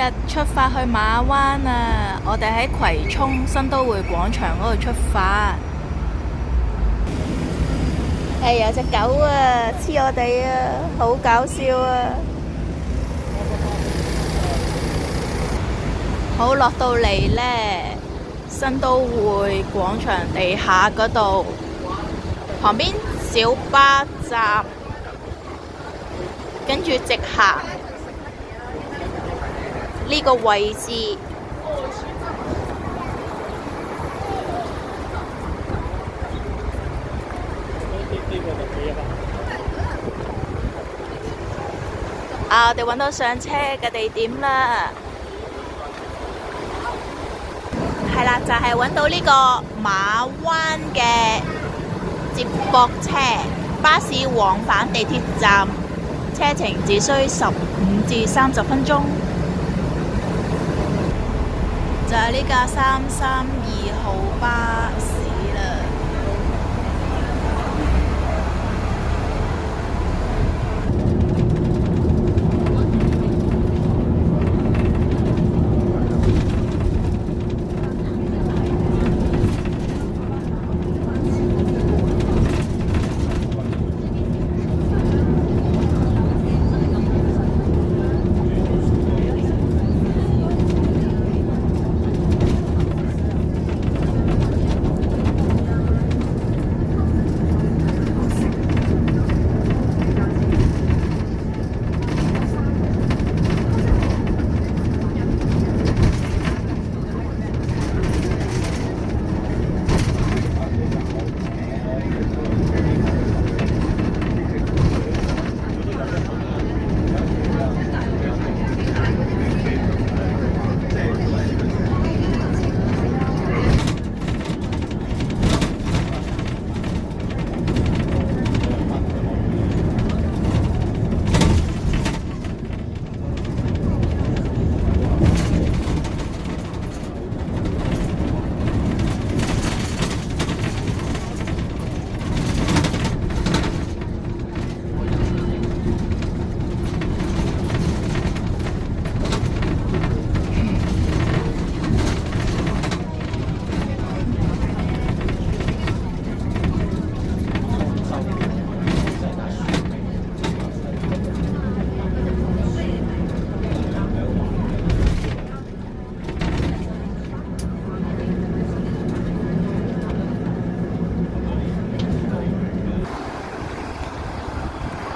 日出發去馬灣啊！我哋喺葵涌新都會廣場嗰度出發。有隻狗啊，黐我哋啊，好搞笑啊！好，落到嚟呢，新都會廣場地下嗰度，旁邊小巴站，跟住直行呢個位置。我哋揾到上車嘅地點啦，係啦，就係揾到呢個馬灣嘅接駁車，巴士往返地鐵站，車程只需15至30分鐘。就係呢架332號巴士啦。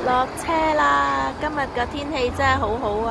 落車啦！今日嘅天氣真係好好啊！